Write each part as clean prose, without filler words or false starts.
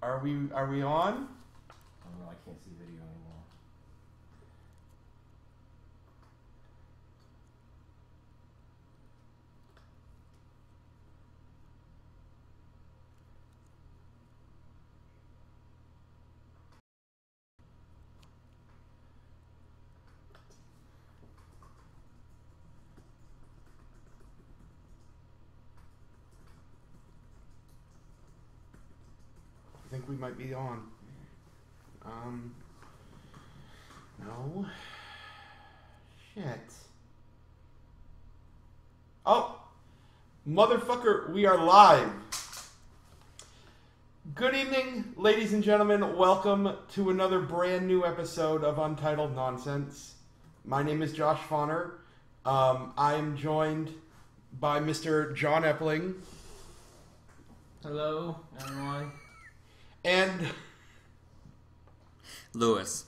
Are we on? I don't know, I can't see video anymore. I think we might be on. No. Shit. Oh! Motherfucker, we are live. Good evening, ladies and gentlemen. Welcome to another brand new episode of Untitled Nonsense. My name is Josh Fauner. I am joined by Mr. John Epling. Hello, everyone. And Lewis.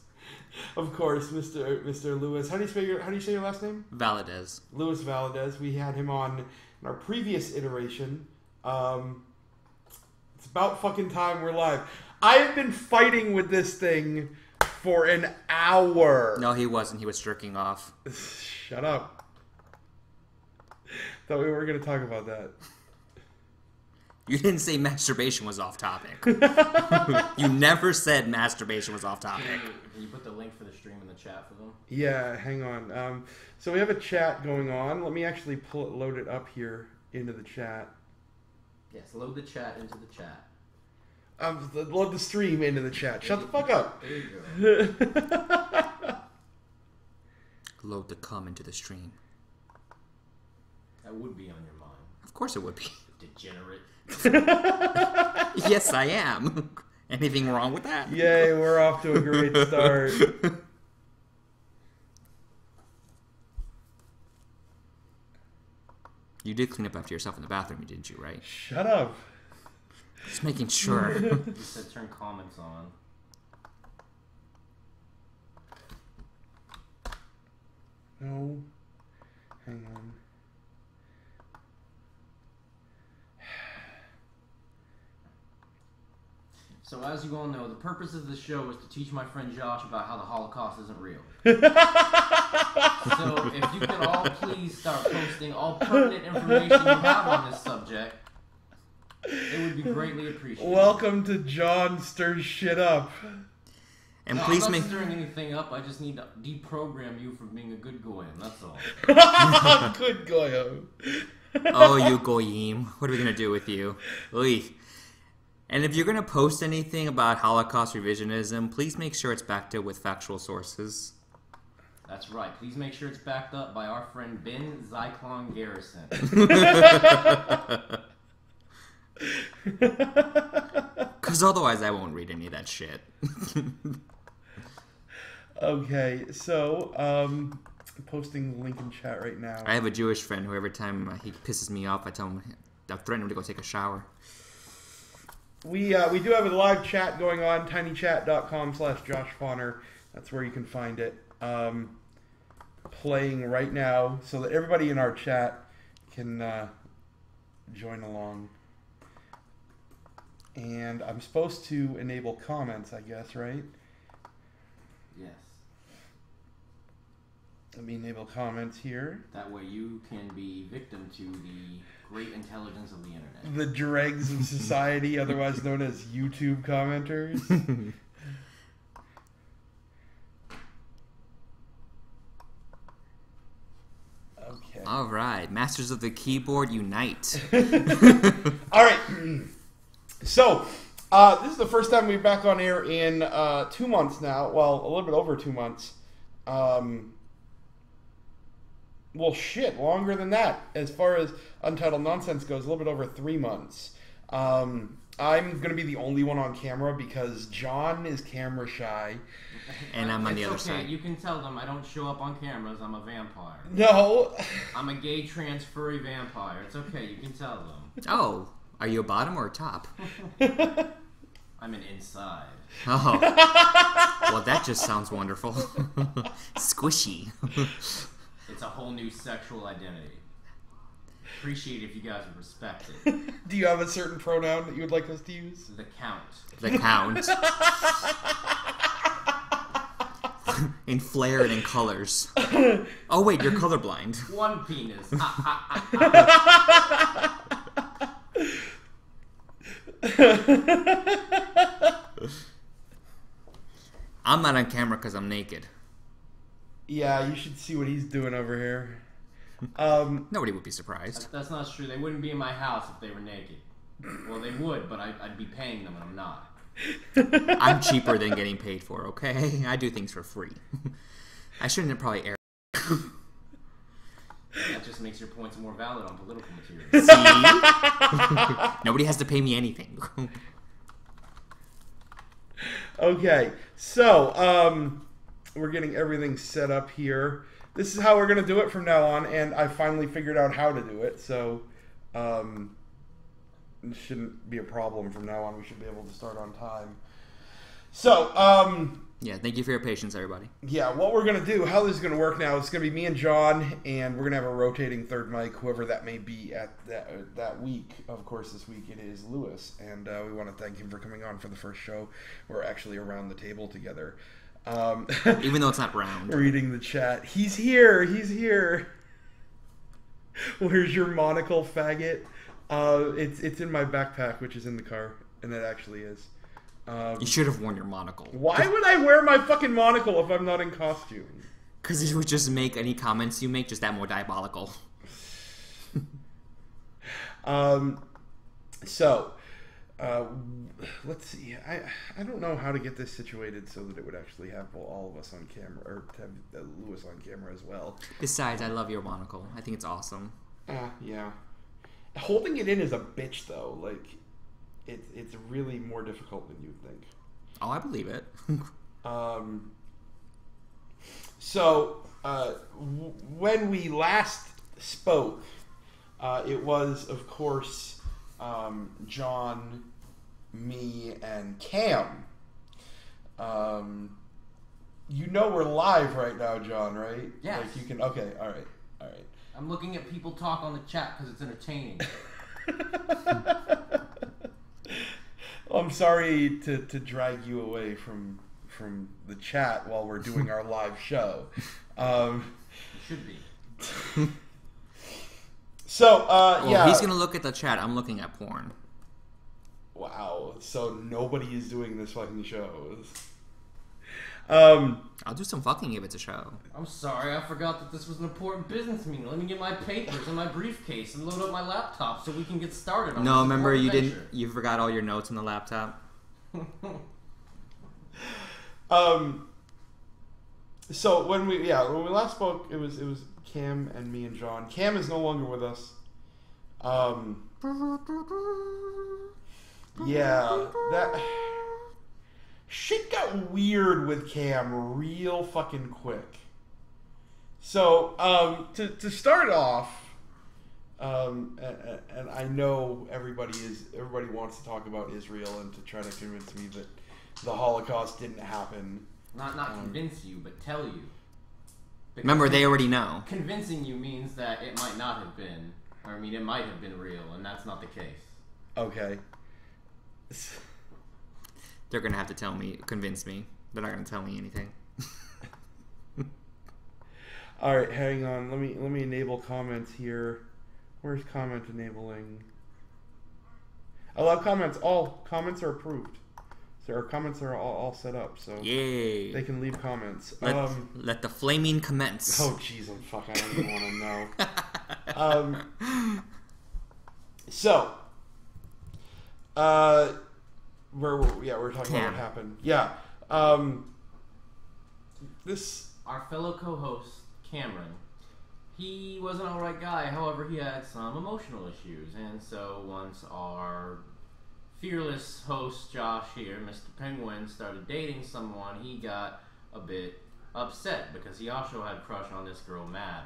of course, Mr. Lewis. How do you say your last name? Valadez. Louis Valadez. We had him on in our previous iteration. It's about fucking time we're live. I have been fighting with this thing for an hour. No, he wasn't. He was jerking off. Shut up. Thought we weren't going to talk about that. You didn't say masturbation was off topic. You never said masturbation was off topic. Can you put the link for the stream in the chat for them? Yeah, hang on. So we have a chat going on. Let me actually load it up here into the chat. Yes, load the chat into the chat. Load the stream into the chat. Shut the fuck up. There you go. Load the cum into the stream. That would be on your mind. Of course it would be. Degenerate. Yes, I am. Anything wrong with that? Yay, we're off to a great start. You did clean up after yourself in the bathroom, didn't you, right? Shut up. Just making sure. You said turn comments on. No. Hang on. So as you all know, the purpose of the show is to teach my friend Josh about how the Holocaust isn't real. So if you could all please start posting all pertinent information you have on this subject, it would be greatly appreciated. Welcome to John Stirs Shit Up. And No, please I'm make... not stirring anything up. I just need to deprogram you from being a good goyim. That's all. Good goyo. Oh, you goyim. What are we going to do with you? Oy. And if you're going to post anything about Holocaust revisionism, please make sure it's backed up with factual sources. That's right. Please make sure it's backed up by our friend Ben Zyklon Garrison. Because otherwise I won't read any of that shit. Okay, so, posting the link in chat right now. I have a Jewish friend who every time he pisses me off, I threaten him to go take a shower. We do have a live chat going on, tinychat.com/JoshFauner. That's where you can find it. Playing right now, so that everybody in our chat can join along. And I'm supposed to enable comments, I guess, right? Yes. Let me enable comments here. That way you can be victim to the great intelligence of the internet. The dregs of society, otherwise known as YouTube commenters. Okay. All right, Masters of the Keyboard, unite. All right. So, this is the first time we're back on air in 2 months now. Well, a little bit over 2 months. Well, shit, longer than that. As far as Untitled Nonsense goes, a little bit over 3 months. I'm going to be the only one on camera because John is camera shy. And I'm on the other okay. side. You can tell them I don't show up on cameras. I'm a vampire. No. I'm a gay, trans, furry vampire. It's okay. You can tell them. Oh, are you a bottom or a top? I'm an inside. Oh. Well, that just sounds wonderful. Squishy. It's a whole new sexual identity. Appreciate it if you guys would respect it. Do you have a certain pronoun that you would like us to use? The Count. The Count. In flair and in colors. Oh wait, you're colorblind. One penis. I'm not on camera because I'm naked. Yeah, you should see what he's doing over here. Nobody would be surprised. That's not true. They wouldn't be in my house if they were naked. Well, they would, but I'd be paying them, and I'm not. I'm cheaper than getting paid for, okay? I do things for free. I shouldn't have probably aired. That just makes your points more valid on political material. See? Nobody has to pay me anything. Okay, so, we're getting everything set up here. This is how we're going to do it from now on, and I finally figured out how to do it, so, it shouldn't be a problem from now on. We should be able to start on time. So, yeah, thank you for your patience, everybody. yeah, what we're going to do, how this is going to work now, it's going to be me and John, and we're going to have a rotating third mic, whoever that may be at that week. Of course, this week it is Lewis, and we want to thank him for coming on for the first show. We're actually around the table together. Even though it's not round. Reading the chat. He's here. He's here. Where's your monocle, faggot? It's in my backpack, which is in the car, and it actually is. You should have worn your monocle. Why would I wear my fucking monocle if I'm not in costume? Because it would just make any comments you make just that more diabolical. So, let's see. I don't know how to get this situated so that it would actually have all of us on camera, or to have Lewis on camera as well. Besides, I love your monocle. I think it's awesome. Yeah. Holding it in is a bitch, though. Like, it's really more difficult than you'd think. Oh, I believe it. So, when we last spoke, it was, of course, John, me, and Cam. You know we're live right now, John, right? Yes. Like you can. Okay. All right. I'm looking at people talk on the chat because it's entertaining. I'm sorry to drag you away from the chat while we're doing our live show. It should be. So, Well, yeah. he's gonna look at the chat. I'm looking at porn. Wow. So nobody is doing this fucking show. I'll do some fucking if it's a show. I'm sorry, I forgot that this was an important business meeting. Let me get my papers and my briefcase and load up my laptop so we can get started on No, this remember you important didn't. You forgot all your notes on the laptop. So when we last spoke, it was Cam and me and John. Cam is no longer with us. Yeah, that shit got weird with Cam real fucking quick. So, to start off, and I know everybody wants to talk about Israel and to try to convince me that the Holocaust didn't happen. Not convince you, but tell you. Because Remember, they already know. Convincing you means that it might not have been. Or, I mean, it might have been real, and that's not the case. Okay. They're gonna have to convince me. They're not gonna tell me anything. All right, hang on. Let me enable comments here. Where's comment enabling? Allow comments. All comments are approved. So our comments are all set up. So Yay! they can leave comments. Let the flaming commence. Oh jeez, fuck! I don't even want to know. So, where were we? Yeah, we were talking about what happened. Yeah. Our fellow co-host Cameron, he was an alright guy. However, he had some emotional issues, and so once our fearless host Josh here, Mr. Penguin, started dating someone, he got a bit upset because he also had a crush on this girl Mab.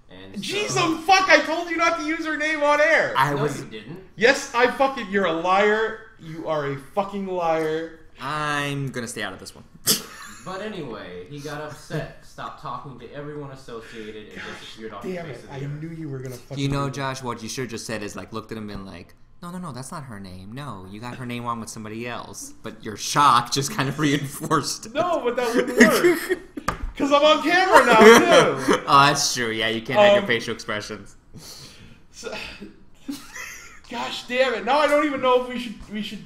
And Jeez, fuck! I told you not to use her name on air. No, you didn't. Yes, I fucking. You're a liar. You are a fucking liar. I'm gonna stay out of this one. But anyway, he got upset, stopped talking to everyone associated, and disappeared off the Damn face it! of the I earth. knew you were gonna fucking. You know, do that. Josh, what you should have just said is like looked at him and like, no, that's not her name. No, you got her name wrong with somebody else. But your shock just kind of reinforced it. No, but that wouldn't work. Because I'm on camera now too. Oh, that's true. Yeah, you can't have your facial expressions. So, gosh damn it! Now I don't even know if we should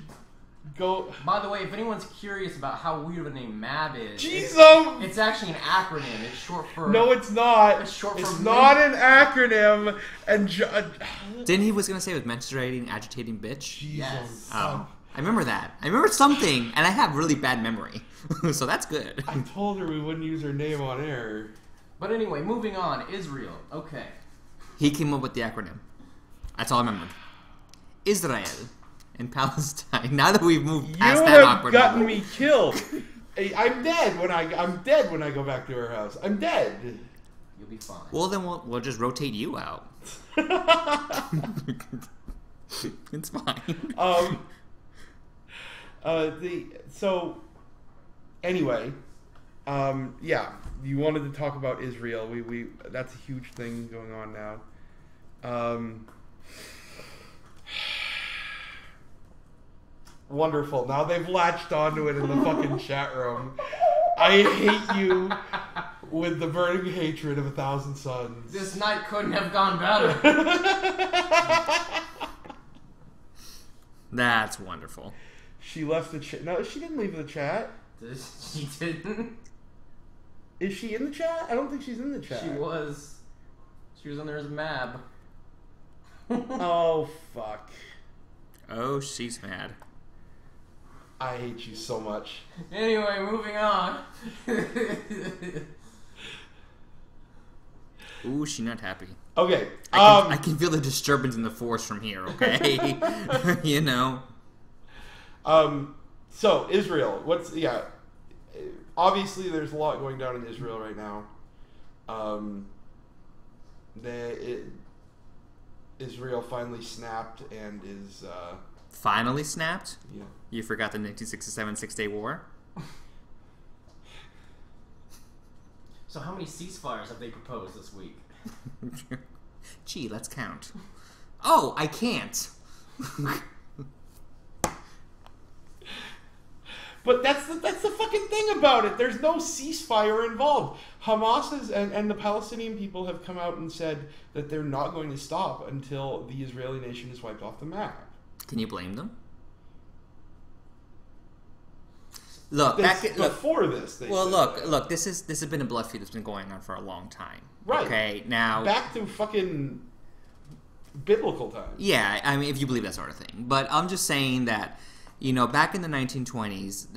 go. By the way, if anyone's curious about how weird of a name MAB is, Jesus! it's actually an acronym. It's short for... No, it's not. It's short It's for... not an acronym. And Didn't he was gonna say it was menstruating, agitating bitch? Jesus. Yes. Oh, I remember that. I remember something, and I have really bad memory, so that's good. I told her we wouldn't use her name on air. But anyway, moving on. Israel. Okay. He came up with the acronym. That's all I remembered. Israel and Palestine. Now that we've moved You past that have awkward gotten moment. me killed. I'm dead when I go back to her house. I'm dead. You'll be fine. Well, then we'll just rotate you out. It's fine. Anyway, yeah, you wanted to talk about Israel. We that's a huge thing going on now. Wonderful. Now they've latched onto it in the fucking chat room. I hate you with the burning hatred of 1,000 suns. This night couldn't have gone better. That's wonderful. She left the chat. No, she didn't leave the chat. She didn't. Is she in the chat? I don't think she's in the chat. She was on there as MAB. Oh, fuck. Oh, she's mad. I hate you so much. Anyway, moving on. Ooh, she's not happy. Okay. I can feel the disturbance in the force from here, okay? You know. So, Israel. Obviously, there's a lot going down in Israel right now. Israel finally snapped and is... Finally snapped? Yeah. You forgot the 1967 Six-Day War? So how many ceasefires have they proposed this week? Gee, let's count. Oh, I can't. But that's the fucking thing about it. There's no ceasefire involved. Hamas and the Palestinian people have come out and said that they're not going to stop until the Israeli nation is wiped off the map. Can you blame them? Look, Before this, they said that. look. This has been a blood feud that's been going on for a long time. Right. Okay, now Back to fucking biblical times. yeah, I mean, if you believe that sort of thing. But I'm just saying that, you know, back in the 1920s,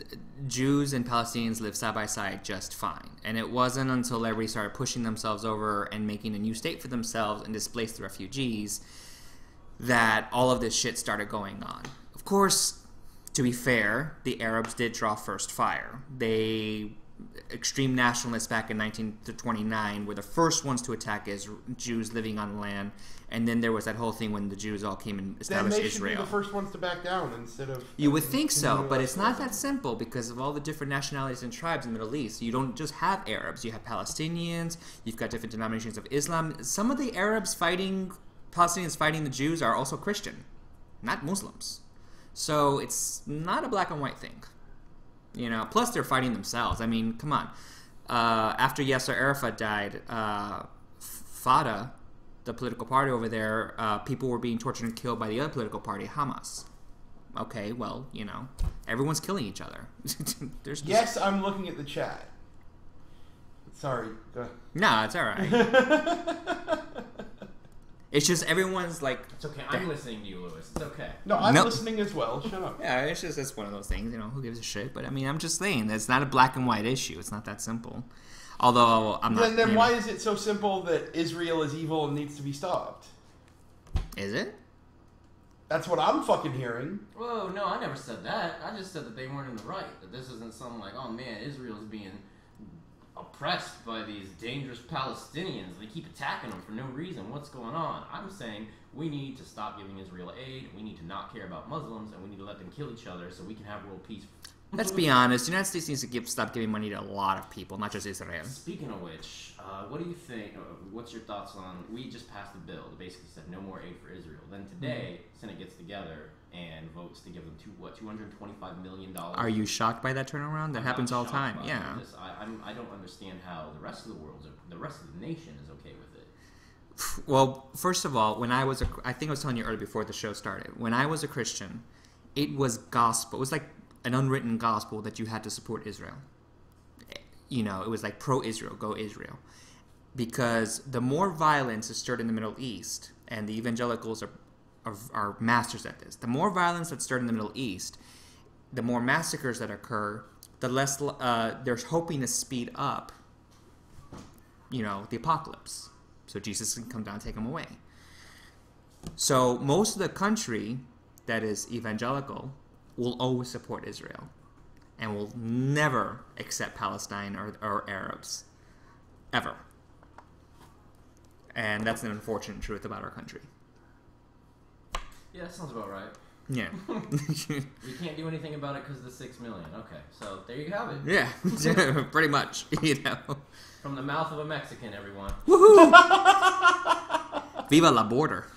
Jews and Palestinians lived side by side just fine. And it wasn't until everybody started pushing themselves over and making a new state for themselves and displaced the refugees that all of this shit started going on. Of course, to be fair, the Arabs did draw first fire. Extreme nationalists back in 1929 were the first ones to attack Jews living on land, and then there was that whole thing when the Jews all came and established Then they should Israel. be the first ones to back down instead of... You would think so, but it's not that simple because of all the different nationalities and tribes in the Middle East. You don't just have Arabs. You have Palestinians. You've got different denominations of Islam. Some of the Palestinians fighting the Jews are also Christian, not Muslims. So it's not a black and white thing. You know, plus they're fighting themselves. I mean, come on. After Yasser Arafat died, Fatah, the political party over there, people were being tortured and killed by the other political party, Hamas. Okay, well, you know, everyone's killing each other. Yes, I'm looking at the chat. Sorry. Go ahead. No, it's all right. It's just everyone's like... It's okay. I'm listening to you, Lewis. It's okay. No, I'm listening as well. Shut up. Yeah, it's one of those things, you know, who gives a shit? But I mean, I'm just saying, it's not a black and white issue. It's not that simple. Although, I'm not... Then why is it so simple that Israel is evil and needs to be stopped? Is it? That's what I'm fucking hearing. Whoa, no, I never said that. I just said that they weren't in the right. That this isn't something like, oh man, Israel's being oppressed by these dangerous Palestinians. They keep attacking them for no reason. What's going on? I'm saying we need to stop giving Israel aid. We need to not care about Muslims, and we need to let them kill each other so we can have world peace. Let's be honest. The United States needs to stop giving money to a lot of people, not just Israel. Speaking of which, what do you think? What's your thoughts on? We just passed a bill that basically said no more aid for Israel. Then today, Senate gets together and votes to give them $225 million. Are you shocked by that turnaround? That happens all the time. Yeah. I don't understand how the rest of the rest of the nation is okay with it. Well, first of all, when I think I was telling you earlier before the show started, when I was a Christian, it was gospel. It was like an unwritten gospel that you had to support Israel. You know, it was like pro-Israel, go Israel. Because the more violence is stirred in the Middle East, and the evangelicals are masters at this, the more violence that's stirred in the Middle East, the more massacres that occur, the less they're hoping to speed up, you know, the apocalypse. So Jesus can come down and take them away. So most of the country that is evangelical will always support Israel and will never accept Palestine or Arabs. Ever. And that's an unfortunate truth about our country. Yeah, that sounds about right. Yeah. We can't do anything about it because of the 6 million. Okay, so there you have it. Yeah, pretty much. You know. From the mouth of a Mexican, everyone. Woohoo! Viva la border.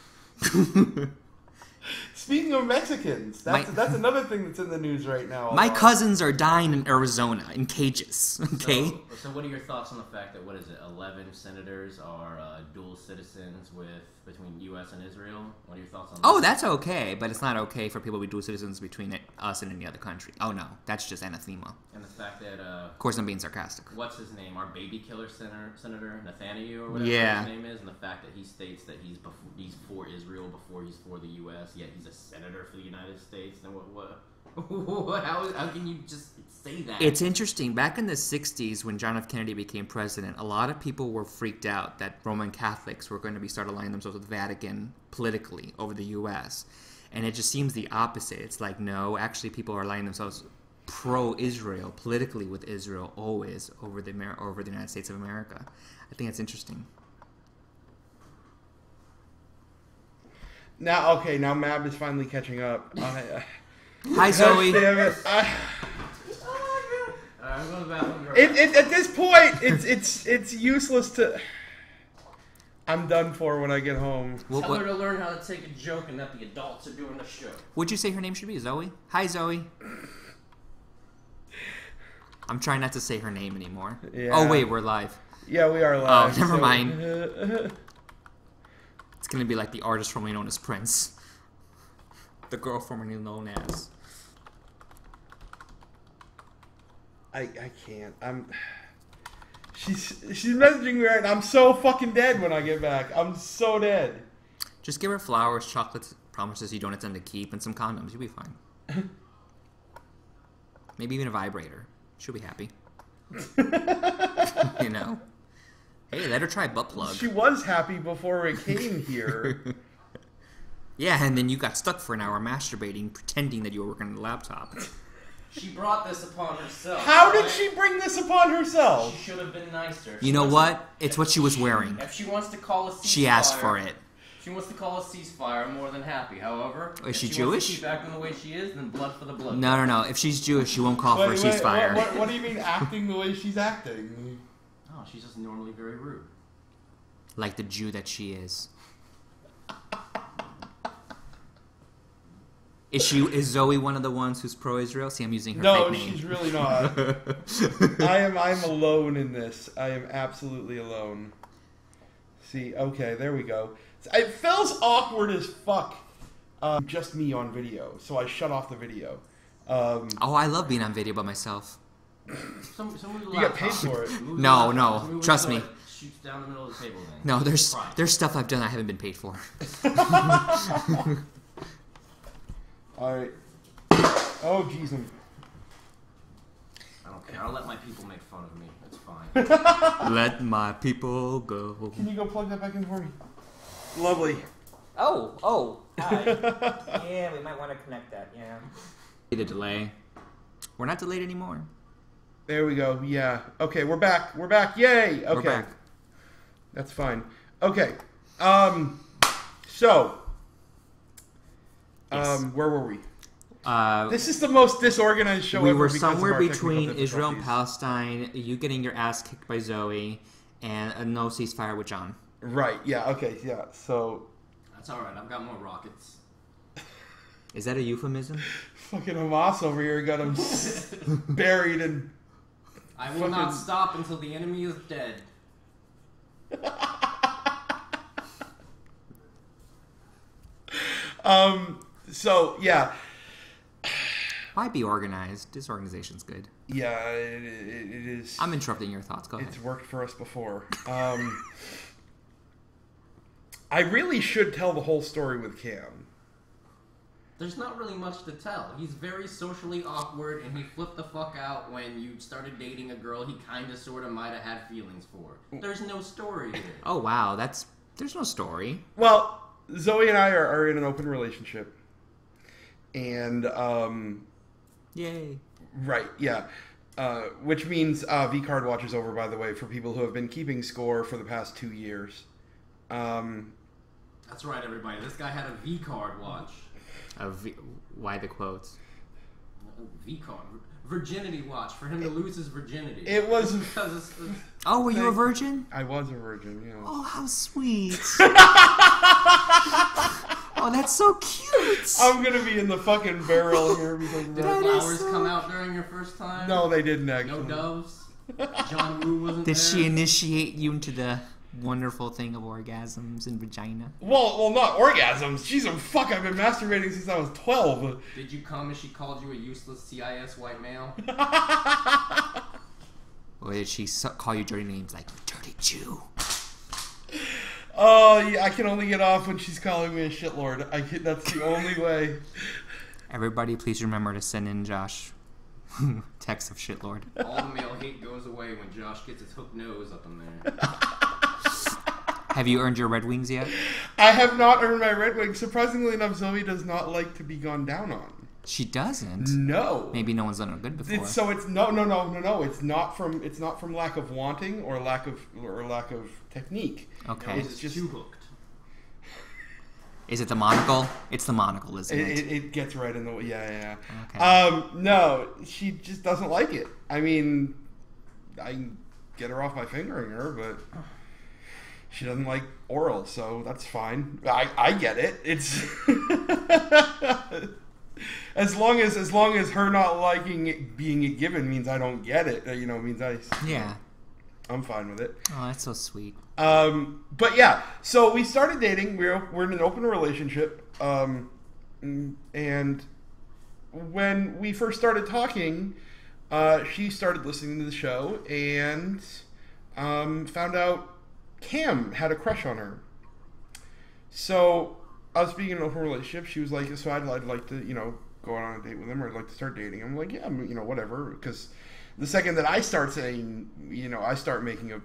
Speaking of Mexicans, that's another thing that's in the news right now. My cousins are dying in Arizona in cages. Okay. So what are your thoughts on the fact that 11 senators are dual citizens between U.S. and Israel? What are your thoughts on that? Oh, that's okay, but it's not okay for people to be dual citizens between us and any other country. Oh no, that's just anathema. And the fact that of course, I'm being sarcastic. What's his name? Our baby killer Senator Nathaniel or whatever his name is, and the fact that he states that he's for Israel before he's for the U.S. Yet he's a senator for the United States. Then what? How can you just say that? It's interesting. Back in the 60s, when John F. Kennedy became president, a lot of people were freaked out that Roman Catholics were going to start aligning themselves with the Vatican politically over the U.S. And it just seems the opposite. It's like, no, actually people are aligning themselves pro-Israel, politically with Israel, always over the United States of America. I think that's interesting. Now Mab is finally catching up. Hi, Zoe. Damn it. I'm going to the bathroom. At this point, it's useless to. I'm done for when I get home. Tell her to learn how to take a joke and that the adults are doing the show. Would you say her name should be Zoe? Hi, Zoe. I'm trying not to say her name anymore. Yeah. Oh, wait, we're live. Yeah, we are live. Oh, never mind. It's going to be like the artist formerly known as Prince. The girl formerly known as... I can't. She's messaging me right now. I'm so fucking dead when I get back. I'm so dead. Just give her flowers, chocolates, promises you don't intend to keep, and some condoms. You'll be fine. Maybe even a vibrator. She'll be happy. You know? Hey, let her try butt plug. She was happy before we came here. Yeah, and then you got stuck for an hour masturbating, pretending that you were working on the laptop. She brought this upon herself. How did she bring this upon herself? She should have been nicer. You know what? It's what she was wearing. If she wants to call a ceasefire... She asked for it. If she wants to call a ceasefire, I'm more than happy. However, is she if she Jewish? wants to keep acting the way she is, then blood for the blood. No. If she's Jewish, she won't call for a ceasefire. What do you mean acting the way she's acting? Oh, she's just normally very rude. Like the Jew that she is. Is Zoe one of the ones who's pro-Israel? See, I'm using her fake name. No, she's really not. I'm alone in this. I am absolutely alone. See, okay, there we go. It feels awkward as fuck. Just me on video, so I shut off the video. Oh, I love being on video by myself. You get paid for it. No, trust me. Shoots down the middle of the table. Then. No, there's stuff I've done I haven't been paid for. All right. Oh, jeez. I don't care. I'll let my people make fun of me. It's fine. Let my people go. Can you go plug that back in for me? Lovely. Oh, hi. Yeah, we might want to connect that, yeah. The delay. We're not delayed anymore. There we go, yeah. Okay, we're back. Yay! Okay. We're back. That's fine. Okay. So, Yes. where were we? This is the most disorganized show we ever. were because somewhere of our technical between Israel and difficulties. Palestine, you getting your ass kicked by Zoe, and a no ceasefire with John. Right, yeah, okay, yeah, so... That's alright, I've got more rockets. Is that a euphemism? Fucking Hamas over here got him buried in... I will not stop until the enemy is dead. So, yeah. Why be organized? Disorganization's good. Yeah, it is... I'm interrupting your thoughts. Go ahead. It's worked for us before. I really should tell the whole story with Cam. There's not really much to tell. He's very socially awkward, and he flipped the fuck out when you started dating a girl he kinda sorta might have had feelings for. There's no story here. Oh, wow. There's no story. Well, Zoe and I are in an open relationship. And, Yay. right, yeah. Which means V-Card Watch is over, by the way, for people who have been keeping score for the past 2 years. That's right, everybody. This guy had a V-Card watch. Why the quotes? V-Card. Virginity watch. For him to lose his virginity. It was... Because it's Oh, were you a virgin? I was a virgin, yeah. Oh, how sweet. Oh, that's so cute. I'm gonna be in the fucking barrel here because of Did that. flowers come out during your first time? No, they didn't actually. No doves? John Woo wasn't Did there? she initiate you into the wonderful thing of orgasms and vagina? Well, not orgasms. Jesus, fuck, I've been masturbating since I was 12. Did you come as she called you a useless CIS white male? Or did she call you dirty names like dirty Jew? Oh, yeah, I can only get off when she's calling me a shitlord. That's the only way. Everybody, please remember to send in Josh text of shitlord. All the male hate goes away when Josh gets his hook nose up in there. Have you earned your Red Wings yet? I have not earned my Red Wing. Surprisingly enough, Zoe does not like to be gone down on. She doesn't. No. Maybe no one's done it good before. It's no. It's not from lack of wanting or lack of technique. Okay. No, It's just too hooked. Is it the monocle? It's the monocle, isn't it? It gets right in the way. Yeah. Okay. No, she just doesn't like it. I mean, I can get her off by fingering her, but she doesn't like oral, so that's fine. I get it. It's as long as her not liking it being given means I don't get it. Means I'm fine with it. Oh, that's so sweet. But yeah, so we started dating. We're in an open relationship. And when we first started talking, she started listening to the show and found out Cam had a crush on her. So us being in an open relationship, she was like, "So I'd like to, go on a date with him, or I'd like to start dating him." I'm like, "Yeah, whatever." Because the second that I start saying, I start making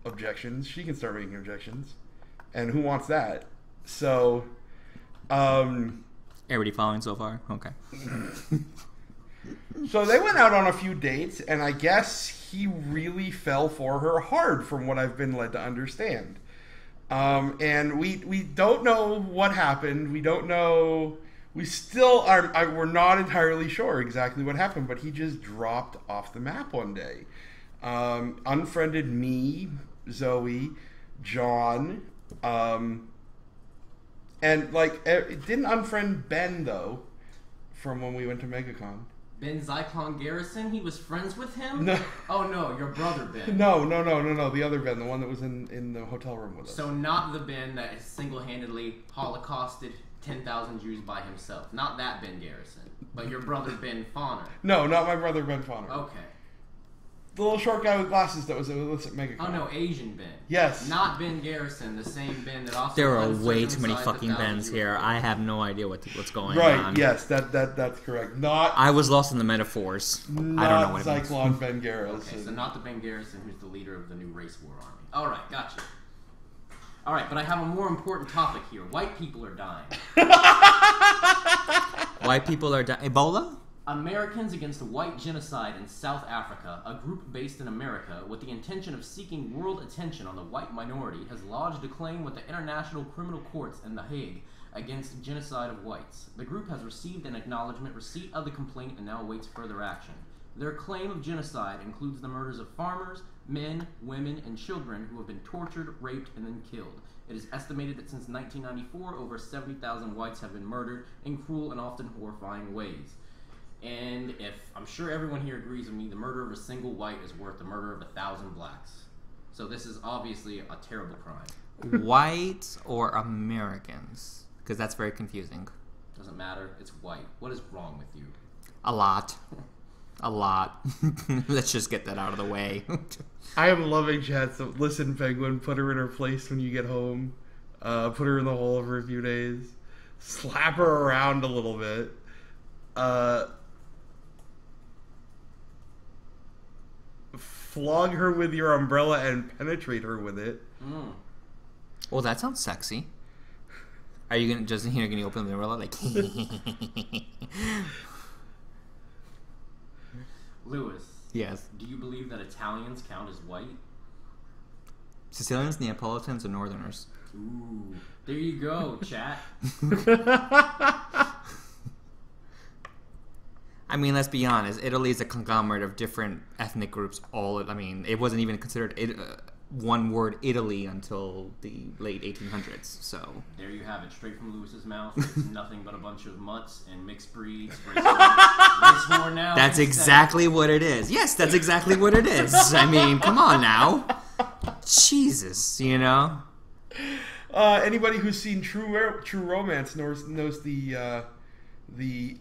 objections, she can start making objections, and who wants that? So, Everybody following so far? Okay. So they went out on a few dates, and I guess he really fell for her hard, from what I've been led to understand. And we don't know what happened. We don't know. We still are. We're not entirely sure exactly what happened, but he just dropped off the map one day. Unfriended me, Zoe, John, and it didn't unfriend Ben though, from when we went to MegaCon. Ben Zyklon Garrison? He was friends with him? No. Oh no, your brother Ben. No. The other Ben, the one that was in the hotel room with us. So not the Ben that single-handedly holocausted 10,000 Jews by himself. Not that Ben Garrison. But your brother Ben Fauner. No, not my brother Ben Fauner. Okay. The little short guy with glasses that was at MegaCon. Oh no, Asian Ben. Yes. Not Ben Garrison, the same Ben that also. There are way too many uncircumcised fucking 1,000 Bens Jews. here. I have no idea what's going Right, on. yes, that's correct. Not I was lost in the metaphors. I don't know what it means. Zyklon Ben Garrison. Okay, so not the Ben Garrison who's the leader of the new race war army. Alright, gotcha. Alright, but I have a more important topic here. White people are dying. White people are dying. Ebola? Americans Against White Genocide in South Africa, a group based in America with the intention of seeking world attention on the white minority, has lodged a claim with the International Criminal Courts in The Hague against genocide of whites. The group has received an acknowledgement receipt of the complaint and now awaits further action. Their claim of genocide includes the murders of farmers, men, women, and children who have been tortured, raped, and then killed. It is estimated that since 1994, over 70,000 whites have been murdered in cruel and often horrifying ways. And if I'm sure everyone here agrees with me, the murder of a single white is worth the murder of 1,000 blacks. So this is obviously a terrible crime. White or Americans? Because that's very confusing. Doesn't matter. It's white. What is wrong with you? A lot. A lot. Let's just get that out of the way. I am loving chat. So listen, Penguin, put her in her place when you get home. Put her in the hole for a few days. Slap her around a little bit. Flog her with your umbrella and penetrate her with it. Well, that sounds sexy. Are you gonna gonna open the umbrella like? Lewis. Yes. Do you believe that Italians count as white? Sicilians, Neapolitans, and Northerners. Ooh, there you go, chat. I mean, let's be honest. Italy is a conglomerate of different ethnic groups. It wasn't even considered one word Italy until the late 1800s. So there you have it, straight from Lewis's mouth. It's nothing but a bunch of mutts and mixed breeds. Now. That's exactly what it is. Yes, that's exactly what it is. I mean, come on now. Jesus, you know. Anybody who's seen True Romance knows the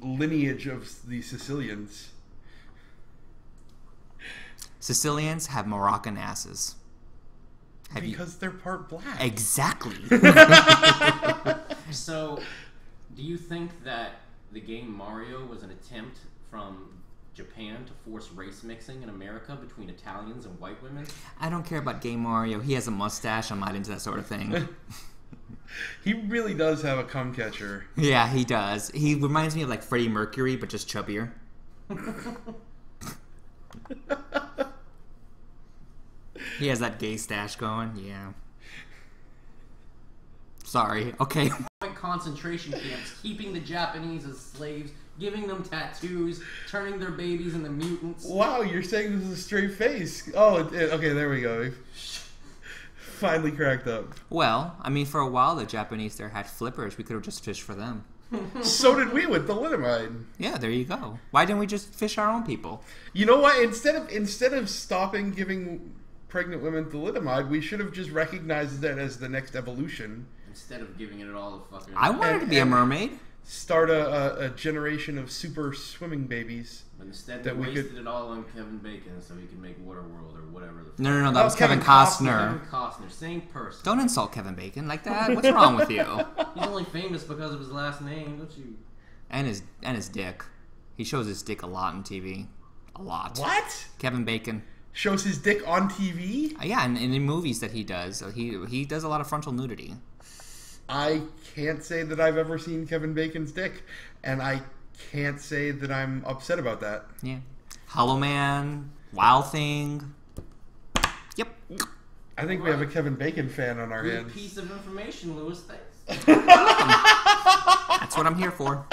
lineage of the Sicilians. Sicilians have Moroccan asses. Because they're part black. Exactly. So, do you think that the game Mario was an attempt from Japan to force race mixing in America between Italians and white women? I don't care about Game Mario. He has a mustache. I'm not into that sort of thing. He really does have a cum catcher. Yeah, he does. He reminds me of like Freddie Mercury, but just chubbier. He has that gay stash going. Yeah. Sorry. Okay. Concentration camps, keeping the Japanese as slaves, giving them tattoos, turning their babies into mutants. Wow, you're saying this is a straight face. Oh, okay, there we go. Finally cracked up. Well, I mean, for a while the Japanese there had flippers. We could have just fished for them. So did we with thalidomide. Yeah, there you go. Why didn't we just fish our own people? You know what? Instead of stopping giving pregnant women thalidomide, we should have just recognized that as the next evolution. Instead of giving it all the fucking... I wanted to be a mermaid. Start a generation of super swimming babies. But instead we wasted it all on Kevin Bacon so he could make Waterworld or whatever. No, that was Kevin Costner. Kevin Costner, same person. Don't insult Kevin Bacon like that. What's wrong with you? He's only famous because of his last name, don't you? And his dick. He shows his dick a lot on TV. A lot. What? Kevin Bacon. Shows his dick on TV? Yeah, and in movies that he does. He does a lot of frontal nudity. I can't say that I've ever seen Kevin Bacon's dick, and I can't say that I'm upset about that. Yeah. Hollow Man, Wild Thing. Yep. I think we have a Kevin Bacon fan on our Good hands. Piece of information, Lewis. Thanks. That's what I'm here for.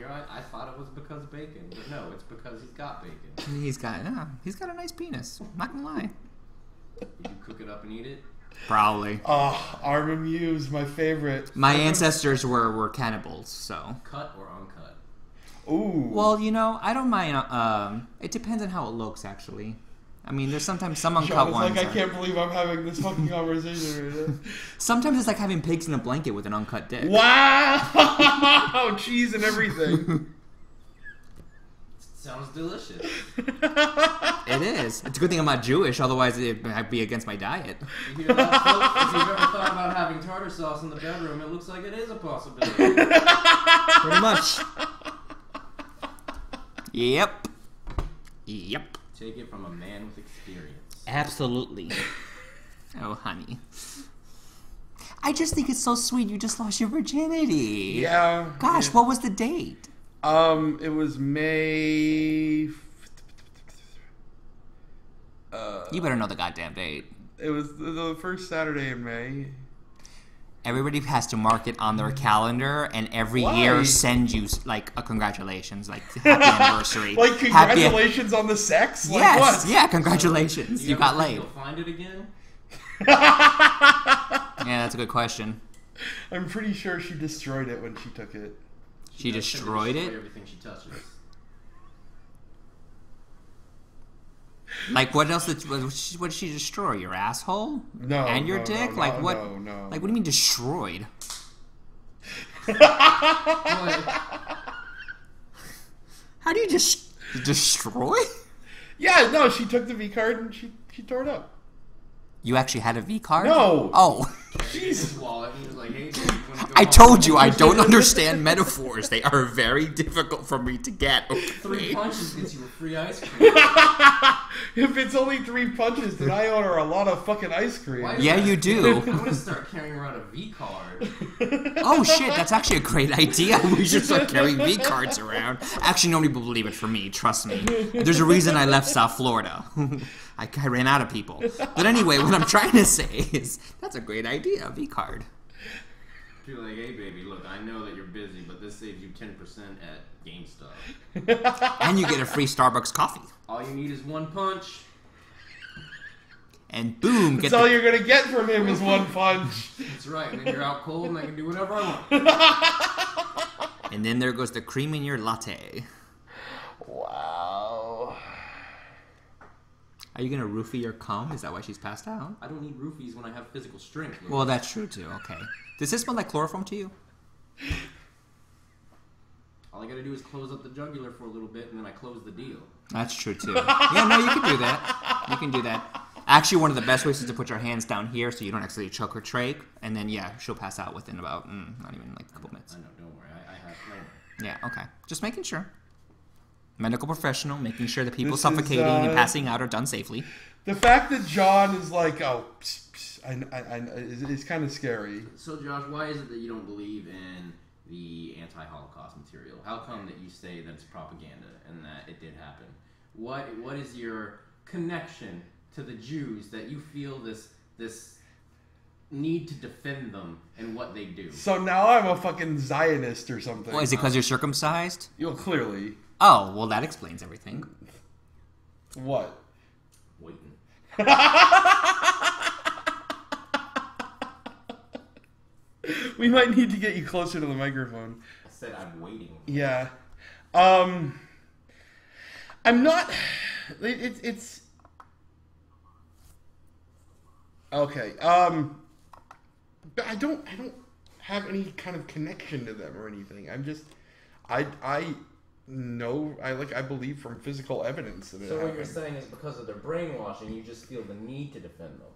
I thought it was because of bacon, but no, it's because he's got bacon. He's got a nice penis. I'm not gonna lie. Did you cook it up and eat it? Probably. Oh, Arm and Muse, my favorite. My ancestors were cannibals, so. Cut or uncut? Ooh. Well, I don't mind. It depends on how it looks, actually. I mean, there's sometimes some uncut ones. I can't believe I'm having this fucking conversation right now. Sometimes it's like having pigs in a blanket with an uncut dick. Wow! Cheese and everything. Sounds delicious. It is. It's a good thing I'm not Jewish, otherwise it'd be against my diet. You hear that, folks? If you've ever thought about having tartar sauce in the bedroom, it looks like it is a possibility. Pretty much. Yep. Take it from a man with experience. Absolutely. Oh, honey. I just think it's so sweet you just lost your virginity. Yeah. Gosh, what was the date? It was May... You better know the goddamn date. It was the first Saturday in May. everybody has to mark it on their calendar, and every Why? year send you like a congratulations, like happy anniversary. Like congratulations on the sex? Like yes, what? yeah, congratulations, you got laid. You'll find it again. Yeah, that's a good question. I'm pretty sure she destroyed it when she took it. She destroyed it? Everything she touches. Like, what else? What did she destroy? Your asshole? No. And your no, dick? No, like, no, what? No. Like, what do you mean destroyed? What? How do you just destroy? Yeah, no, she took the V card and she tore it up. You actually had a V card? No. Oh. Jesus. Wallet. He was like, hey, dude, you wanna go I home? told you I don't understand metaphors. They are very difficult for me to get. Okay? 3 punches gets you a free ice cream. If it's only 3 punches, then I order a lot of fucking ice cream. Why- Yeah, you do. I'm gonna start carrying around a V card. Oh shit, that's actually a great idea. We should start carrying V cards around. Actually, nobody will believe it for me. Trust me. There's a reason I left South Florida. I ran out of people. But anyway, what I'm trying to say is that's a great idea, a V card. You're like, hey, baby, look, I know that you're busy, but this saves you 10% at GameStop. And you get a free Starbucks coffee. All you need is 1 punch. And boom, That's all you're gonna get from him is 1 punch. That's right, and then you're out cold and I can do whatever I want. And then there goes the cream in your latte. Wow. Are you gonna roofie your cum? Is that why she's passed out? I don't need roofies when I have physical strength. Louis. Well, that's true too. Okay. Does this smell like chloroform to you? All I gotta do is close up the jugular for a little bit, and then I close the deal. That's true too. Yeah, no, you can do that. You can do that. Actually, one of the best ways is to put your hands down here so you don't accidentally choke her trach, and then yeah, she'll pass out within about not even like a couple minutes. I know, don't worry. I have no worry. Yeah. Okay. Just making sure. Medical professional, making sure that people This is, suffocating and passing out are done safely. The fact that John is like, oh, is kind of scary. So, Josh, why is it that you don't believe in the anti-Holocaust material? How come that you say that it's propaganda and that it did happen? What is your connection to the Jews that you feel this need to defend them and what they do? So now I'm a fucking Zionist or something. Well, is it because you're circumcised? Clearly. Oh, well, that explains everything. What? Waiting. We might need to get you closer to the microphone. I said I'm waiting. Yeah. I'm not... It's... Okay. I don't have any kind of connection to them or anything. I'm just... I believe from physical evidence that it So what happened. you're saying is because of their brainwashing, you just feel the need to defend them.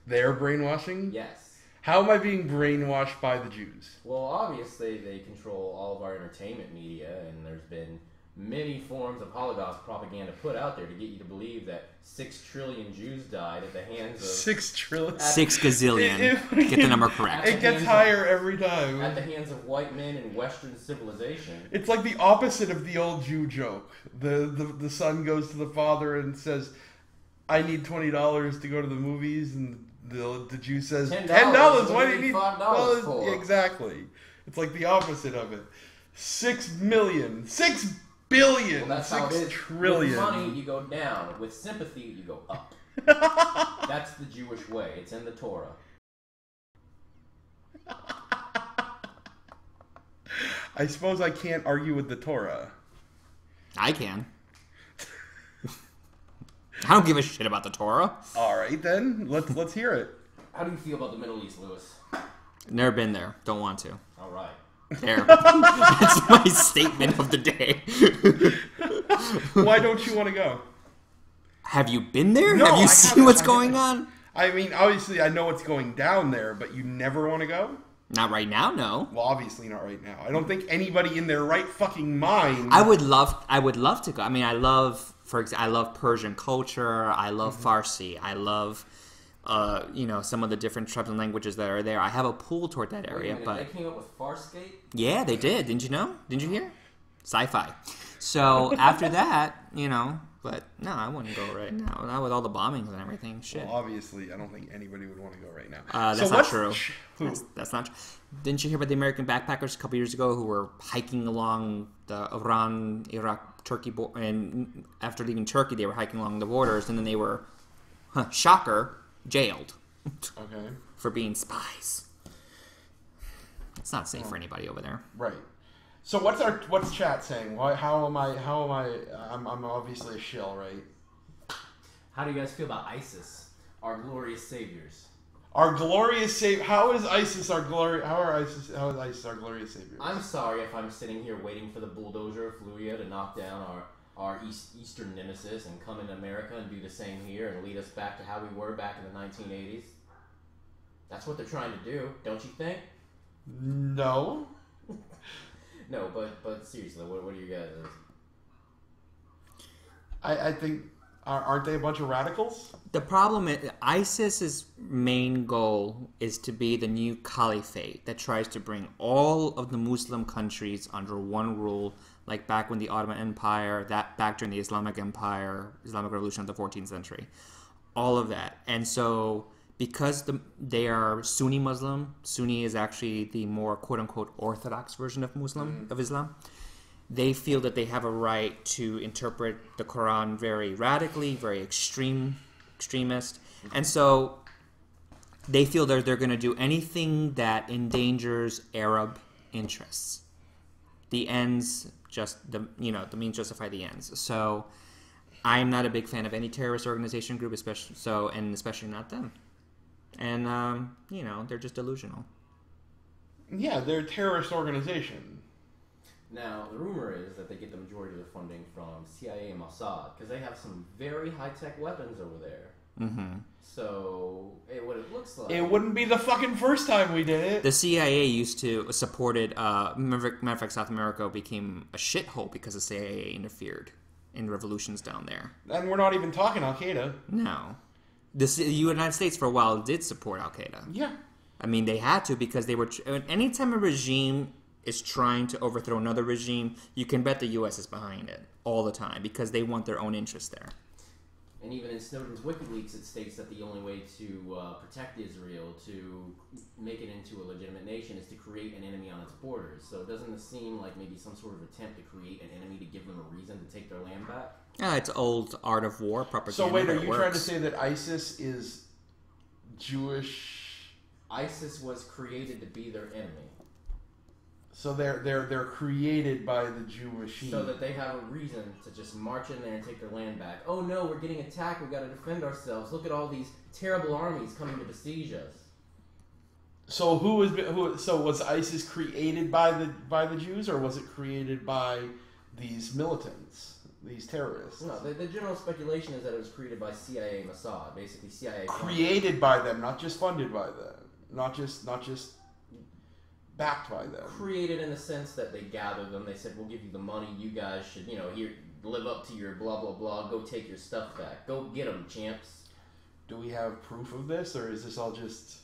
Their brainwashing? Yes. How am I being brainwashed by the Jews? Well, obviously they control all of our entertainment media, and there's been many forms of Holocaust propaganda put out there to get you to believe that 6 trillion Jews died at the hands of... 6 trillion? 6 gazillion. Get the number correct. It gets higher every time. At the hands of white men in Western civilization. It's like the opposite of the old Jew joke. The son goes to the father and says, I need $20 to go to the movies, and the Jew says, $10. Why do you need $5 for? Yeah, exactly. It's like the opposite of it. 6 million. 6 billion. Well, that's 6 how it is. trillion. With money, you go down. With sympathy, you go up. That's the Jewish way. It's in the Torah. I suppose I can't argue with the Torah. I can. I don't give a shit about the Torah. All right, then. Let's hear it. How do you feel about the Middle East, Lewis? Never been there. Don't want to. All right. There. That's my statement of the day. Why don't you want to go? Have you been there? No, Have you I seen haven't. what's going on? I mean, obviously, I know what's going down there, but you never want to go? Not right now, no. Well, obviously not right now. I don't think anybody in their right fucking mind... I would love to go. I mean, I love Persian culture. I love Farsi. I love, some of the different tribes and languages that are there. I have a pull toward that area, Wait a minute, but they came up with Farscape? yeah, they did. Didn't you know? Didn't you hear? Sci-fi. So after that, but no, I wouldn't go right now. Not with all the bombings and everything. Shit. Well, obviously, I don't think anybody would want to go right now. That's not true. That's not true. Didn't you hear about the American backpackers a couple years ago who were hiking along the Iran, Iraq, Turkey border, and after leaving Turkey, they were hiking along the borders, and then they were, shocker, jailed. Okay. For being spies. It's not safe for anybody over there. Right. So what's chat saying? How am I? I'm obviously a shill, right? How do you guys feel about ISIS, our glorious saviors? Our glorious savior. How is ISIS our glory? How is ISIS our glorious saviors? I'm sorry if I'm sitting here waiting for the bulldozer of Fallujah to knock down our eastern nemesis and come into America and do the same here and lead us back to how we were back in the 1980s. That's what they're trying to do, don't you think? No. No, but seriously, what are you guys? I think aren't they a bunch of radicals? The problem is ISIS's main goal is to be the new caliphate that tries to bring all of the Muslim countries under one rule, like back when the Ottoman Empire, back during the Islamic Empire, Islamic Revolution of the 14th century, all of that. And so because they are Sunni Muslim, Sunni is actually the more quote-unquote orthodox version of Islam, they feel that they have a right to interpret the Quran very radically, very extremist. And so they feel that they're going to do anything that endangers Arab interests. The ends the means justify the ends. So I'm not a big fan of any terrorist organization group, especially not them. And, they're just delusional. Yeah, they're a terrorist organization. Now, the rumor is that they get the majority of their funding from CIA and Mossad, because they have some very high-tech weapons over there. Mm-hmm. So, what it looks like... It wouldn't be the fucking first time we did it. The CIA used to supported... matter of fact, South America became a shithole because the CIA interfered in revolutions down there. And we're not even talking Al-Qaeda. No. The United States for a while did support Al-Qaeda. Yeah. I mean, they had to because they were... Anytime a regime is trying to overthrow another regime, you can bet the U.S. is behind it all the time because they want their own interests there. And even in Snowden's WikiLeaks, it states that the only way to protect Israel, to make it into a legitimate nation, is to create an enemy on its borders. So doesn't it seem like maybe some sort of attempt to create an enemy to give them a reason to take their land back? Yeah, it's old art of war propaganda. So wait, are you trying to say that ISIS is Jewish? ISIS was created to be their enemy. So they're created by the Jewish. So that they have a reason to just march in there and take their land back. Oh no, we're getting attacked. We've got to defend ourselves. Look at all these terrible armies coming to besiege us. So So was ISIS created by the Jews, or was it created by these militants, these terrorists? No, the general speculation is that it was created by CIA and Mossad. Basically, CIA created by them, not just funded by them, not just backed by them. Created in the sense that they gathered them. They said, we'll give you the money. You guys should, here, live up to your blah, blah, blah. Go take your stuff back. Go get them, champs. Do we have proof of this, or is this all just...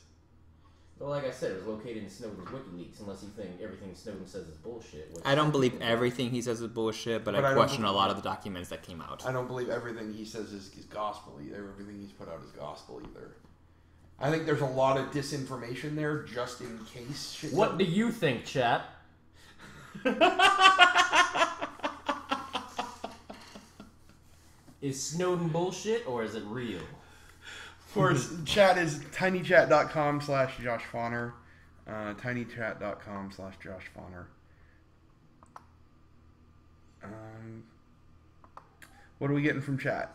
Well, like I said, it was located in Snowden's WikiLeaks, unless you think everything Snowden says is bullshit. I don't believe everything he says is bullshit, but I question a lot of the documents that came out. I don't believe everything he says is gospel either. Everything he's put out is gospel either. I think there's a lot of disinformation there, just in case shit. What do you think, chat? Is Snowden bullshit, or is it real? Of course, chat is tinychat.com/JoshFauner. Tinychat.com/JoshFauner. What are we getting from chat?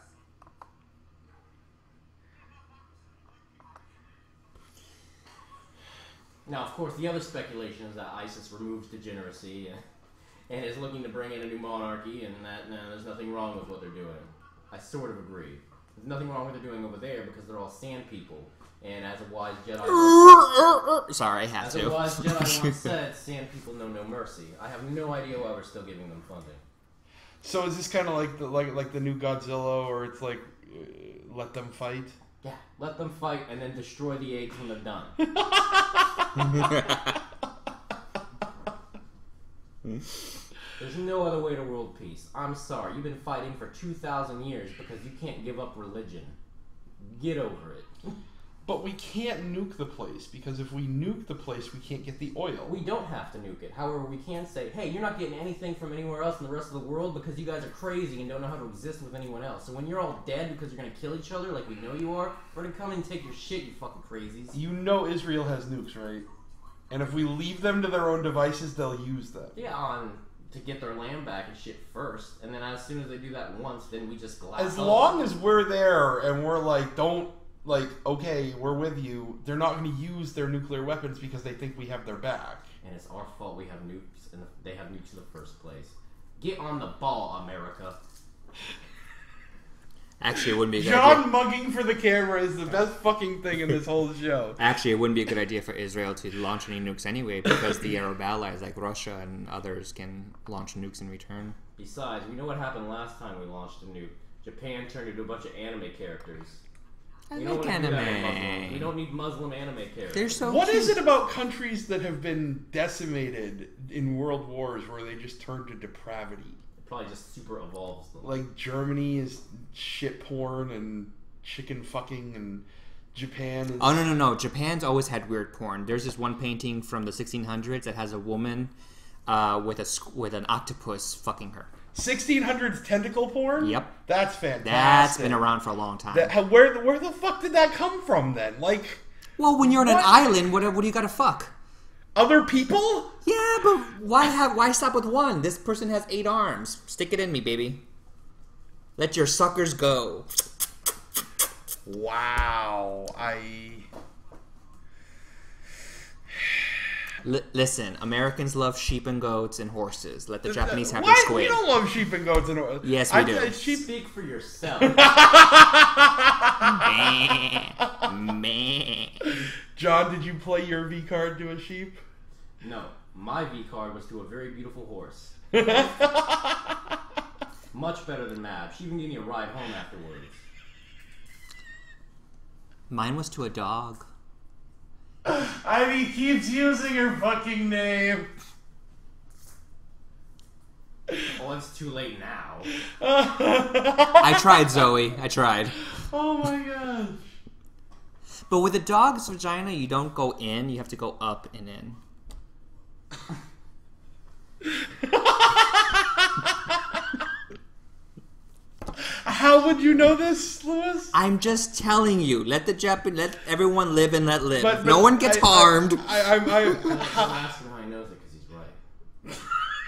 Now, of course, the other speculation is that ISIS removes degeneracy and is looking to bring in a new monarchy, and that there's nothing wrong with what they're doing. I sort of agree. There's nothing wrong with what they're doing over there because they're all sand people. And as a wise Jedi... Sorry, I had to. As a wise Jedi once said, sand people know no mercy. I have no idea why we're still giving them funding. So is this kind of like the new Godzilla, or it's like let them fight? Yeah, let them fight and then destroy the eggs when they're done. There's no other way to world peace. I'm sorry. You've been fighting for 2,000 years because you can't give up religion. Get over it. But we can't nuke the place, because if we nuke the place, we can't get the oil. We don't have to nuke it. However, we can say, hey, you're not getting anything from anywhere else in the rest of the world because you guys are crazy and don't know how to exist with anyone else. So when you're all dead because you're going to kill each other like we know you are, we're going to come and take your shit, you fucking crazies. You know Israel has nukes, right? And if we leave them to their own devices, they'll use them. Yeah, to get their land back and shit first. And then as soon as they do that once, then we just glass As long as we're there and we're like, okay, we're with you, they're not going to use their nuclear weapons because they think we have their back. And it's our fault we have nukes, and they have nukes in the first place. Get on the ball, America. Actually, it wouldn't be a good John idea. mugging for the camera is the best fucking thing in this whole show. Actually, it wouldn't be a good idea for Israel to launch any nukes anyway, because the Arab allies like Russia and others can launch nukes in return. Besides, we know what happened last time we launched a nuke. Japan turned into a bunch of anime characters. We don't want to do that with Muslims. We don't need Muslim anime characters. They're so What cute. is it about countries that have been decimated in world wars where they just turn to depravity? It probably just super evolves them. Like Germany is shit porn and chicken fucking, and Japan is... Oh, no. Japan's always had weird porn. There's this one painting from the 1600s that has a woman with an octopus fucking her. 1600s tentacle porn? Yep. That's fantastic. That's been around for a long time. Where the fuck did that come from then? Like... Well, when you're on an What? island, what do you gotta fuck? Other people? Yeah, but why stop with one? This person has 8 arms. Stick it in me, baby. Let your suckers go. Wow. Listen, Americans love sheep and goats and horses. Let the Japanese have their What? squid. We don't love sheep and goats and horses. Yes, we do. Speak for yourself. Meh. John, did you play your V card to a sheep? No, my V card was to a very beautiful horse. Much better than Mab. She even gave me a ride home afterwards. Mine was to a dog. Ivy keeps using her fucking name. Well, it's too late now. I tried, Zoe. I tried. Oh my gosh. But with a dog's vagina, you don't go in. You have to go up and in. How would you know this, Lewis? I'm just telling you. Let everyone live and let live. But No one gets harmed. I'm asking how he knows it because he's right.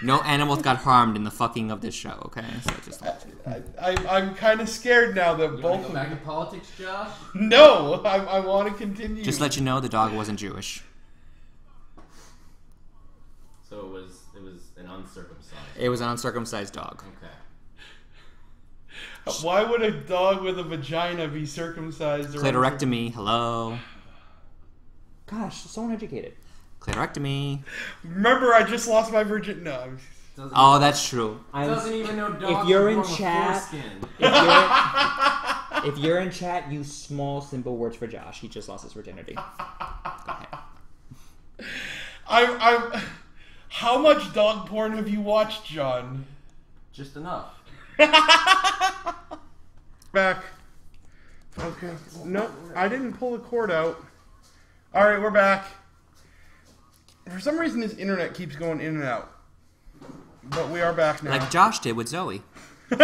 No animals got harmed in the fucking of this show, okay? So just I'm kind of scared now that You want both to of go back to politics, Josh? No, I want to continue. just let you know the dog wasn't Jewish. So it was an uncircumcised. It was an uncircumcised dog. Okay. Why would a dog with a vagina be circumcised? Or Clitorectomy, hello. Gosh, so uneducated. Clitorectomy. Remember, I just lost my virgin. No. Oh, that's true. Doesn't even know dogs If you're are in born with chat- foreskin. If you're in chat, use small, simple words for Josh. He just lost his virginity. Go ahead. How much dog porn have you watched, John? Just enough. Back. Okay. No, I didn't pull the cord out. Alright, we're back. For some reason, his internet keeps going in and out. But we are back now. Like Josh did with Zoe. For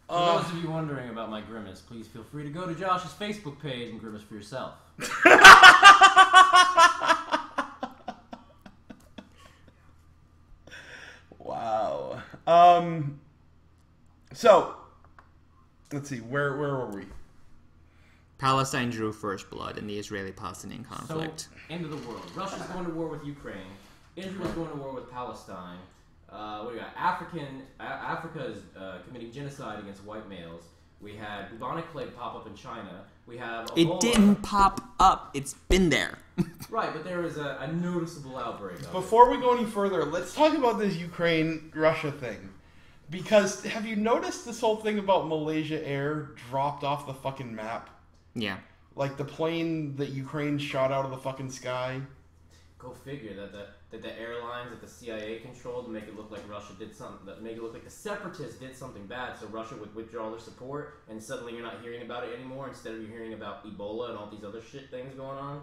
those of you wondering about my grimace, please feel free to go to Josh's Facebook page and grimace for yourself. Wow. So, let's see. Where were we? Palestine drew first blood in the Israeli-Palestinian conflict. So, end of the world. Russia's going to war with Ukraine. Israel's going to war with Palestine. What do we got? Africa is committing genocide against white males. We had bubonic plague pop up in China. We have Ebola. It didn't pop up. It's been there. Right, but there was a noticeable outbreak of Before we go any further, let's talk about this Ukraine-Russia thing. Because have you noticed this whole thing about Malaysia Air dropped off the fucking map? Yeah. Like the plane that Ukraine shot out of the fucking sky. Go figure that the airlines that the CIA controlled make it look like Russia did something, that make it look like the separatists did something bad, so Russia would withdraw their support, and suddenly you're not hearing about it anymore. Instead of you hearing about Ebola and all these other shit things going on.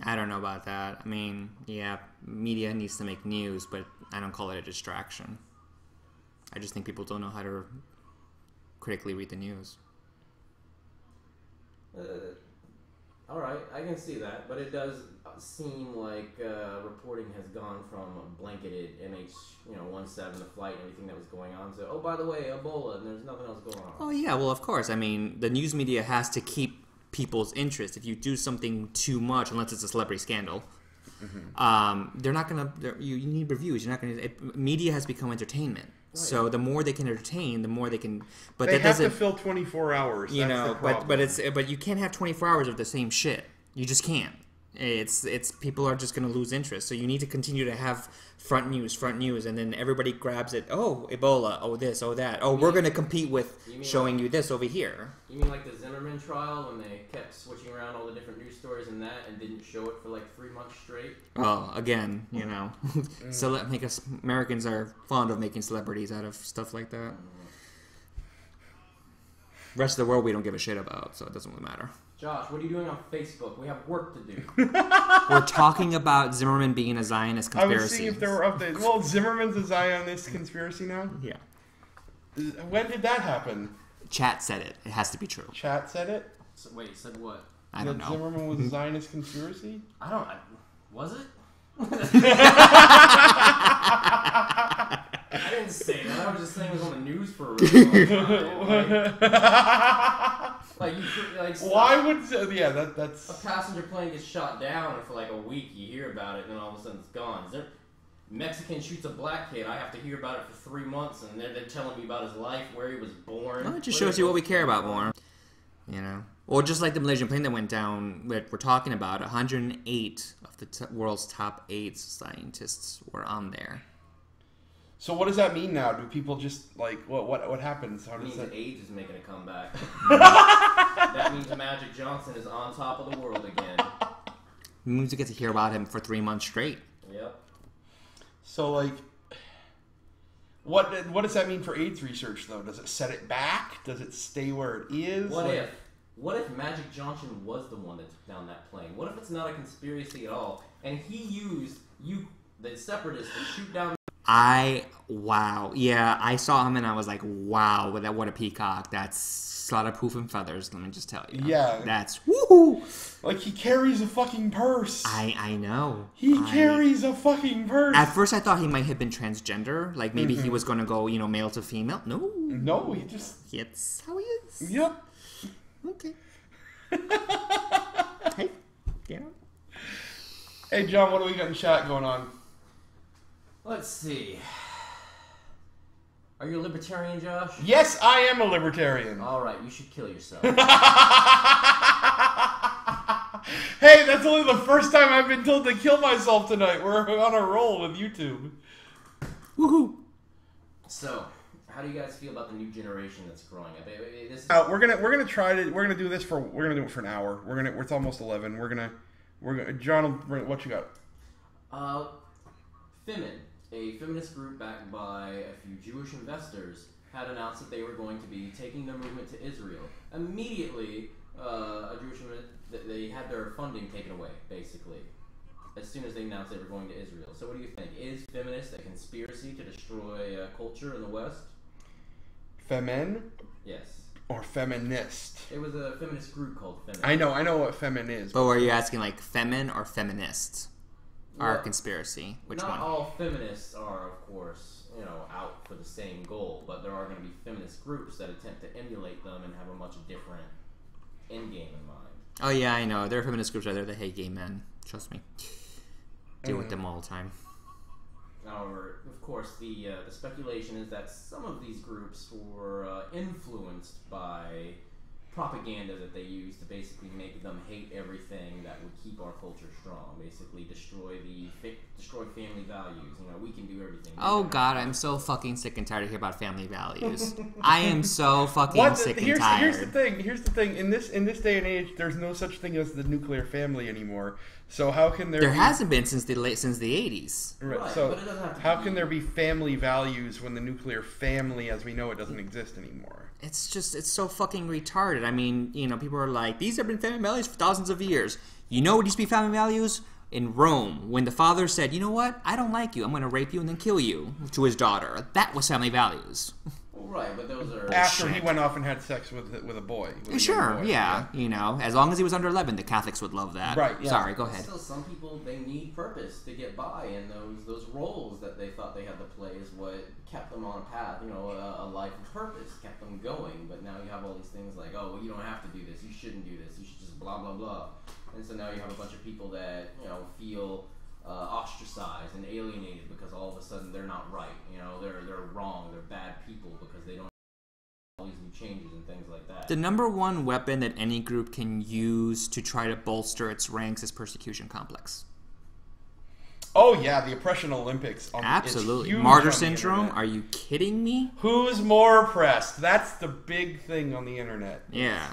I don't know about that. I mean, yeah, media needs to make news, but I don't call it a distraction. I just think people don't know how to critically read the news. All right, I can see that, but it does seem like reporting has gone from a blanketed MH17 the flight and everything that was going on to, oh, by the way, Ebola, and there's nothing else going on. Oh yeah, well of course. I mean, the news media has to keep people's interest. If you do something too much, unless it's a celebrity scandal, they're not gonna. You need reviews. You're not gonna. Media has become entertainment. Right. So the more they can entertain, the more they can. But they that have doesn't to fill 24 hours. You That's know, the problem. but you can't have 24 hours of the same shit. You just can't. It's people are just going to lose interest. So you need to continue to have front news, and then everybody grabs it. Oh, Ebola. Oh, this. Oh, that. Oh, we're going to compete with showing you this over here. You mean like the Zimmerman trial when they kept switching around all the different news stories and that, and didn't show it for like 3 months straight? Oh, again, so Americans are fond of making celebrities out of stuff like that. Rest of the world we don't give a shit about, so it doesn't really matter. Josh, what are you doing on Facebook? We have work to do. We're talking about Zimmerman being a Zionist conspiracy. I was seeing if there were updates. Well, Zimmerman's a Zionist conspiracy now? Yeah. When did that happen? Chat said it. It has to be true. Chat said it? So, wait, said what? I don't know. Zimmerman was a Zionist conspiracy? Was it? I didn't say that. I was just saying it was on the news for a really long time. Why would... Yeah, that's... A passenger plane gets shot down, and for like a week you hear about it, and then all of a sudden it's gone. Mexican shoots a black kid. I have to hear about it for 3 months, and they're telling me about his life, where he was born. Well, it just shows you what we care about more. Or just like the Malaysian plane that went down that we're talking about, 108 of the world's top 8 scientists were on there. So what does that mean now? Do people just, like, what happens? How It does means that... that AIDS is making a comeback. That means Magic Johnson is on top of the world again. It means we get to hear about him for 3 months straight. Yep. So, like, what does that mean for AIDS research, though? Does it set it back? Does it stay where it is? What if Magic Johnson was the one that took down that plane? What if it's not a conspiracy at all, and he used the separatists, to shoot down... Wow. Yeah, I saw him and I was like, wow, what a peacock. That's a lot of poof and feathers, let me just tell you. Yeah. That's woohoo! Like, he carries a fucking purse. I know. He carries a fucking purse. At first I thought he might have been transgender. Like, maybe he was going to go, male to female. No. No, he just... It's how he is. Yep. Okay. Hey. Yeah. Hey, John, what do we got in chat going on? Let's see. Are you a libertarian, Josh? Yes, I am a libertarian. All right, you should kill yourself. Hey, that's only the first time I've been told to kill myself tonight. We're on a roll with YouTube. Woohoo! So, how do you guys feel about the new generation that's growing up? We're gonna do it for an hour. It's almost 11. John, what you got? Femin, a feminist group backed by a few Jewish investors, had announced that they were going to be taking their movement to Israel. Immediately, a Jewish movement, they had their funding taken away, basically, as soon as they announced they were going to Israel. So what do you think? Is feminist a conspiracy to destroy culture in the West? Femin? Yes. Or feminist? It was a feminist group called Femin. I know what femin is. But were you asking like femin or feminist? Our conspiracy. Which one? Not all feminists are, of course, out for the same goal, but there are going to be feminist groups that attempt to emulate them and have a much different end game in mind. Oh yeah, I know. There are feminist groups out there that hate gay men. Trust me. Deal with them all the time. However, of course, the speculation is that some of these groups were influenced by propaganda that they use to basically make them hate everything that would keep our culture strong. Basically, destroy family values. You know, we can do everything. Oh God, I'm so fucking sick and tired of hearing about family values. I am so fucking sick and tired. Here's the thing. In this day and age, there's no such thing as the nuclear family anymore. So how can there? There hasn't been since the 80s. Right. So how can there be family values when the nuclear family, as we know it, doesn't exist anymore? It's so fucking retarded. I mean, you know, people are like, these have been family values for thousands of years. You know what used to be family values? In Rome, when the father said, you know what, I don't like you, I'm going to rape you and then kill you, to his daughter. That was family values. Well, right, but those are... After he went off and had sex with a boy. Sure, boy. Yeah. You know, as long as he was under 11, the Catholics would love that. Right, yeah. Sorry, go ahead. Still, some people, they need purpose to get by, and those roles that they thought they had to play is what kept them on a path, you know, a life of purpose, kept them going. But now you have all these things like, oh, well, you don't have to do this, you shouldn't do this, you should just blah, blah, blah. And so now you have a bunch of people that, you know, feel ostracized and alienated because all of a sudden they're not right. You know, they're wrong, they're bad people because they don't have all these new changes and things like that. The number one weapon that any group can use to try to bolster its ranks is persecution complex. Oh yeah, the oppression Olympics. Absolutely. Martyr syndrome? Are you kidding me? Who's more oppressed? That's the big thing on the internet. Yeah.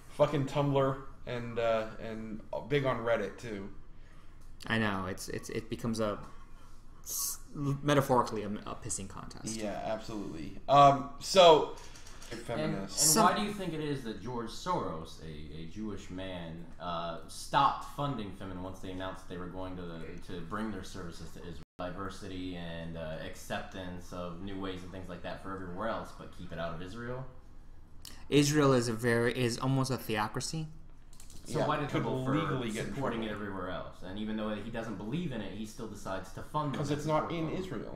Fucking Tumblr and big on Reddit too. I know it becomes metaphorically a pissing contest. Yeah, absolutely. So, feminists. And why do you think it is that George Soros, a Jewish man, stopped funding Femin once they announced they were going to bring their services to Israel? Diversity and acceptance of new ways and things like that for everywhere else, but keep it out of Israel. Israel is almost a theocracy. So why did he go for supporting it everywhere else? And even though he doesn't believe in it, he still decides to fund it. Because it's not in Israel.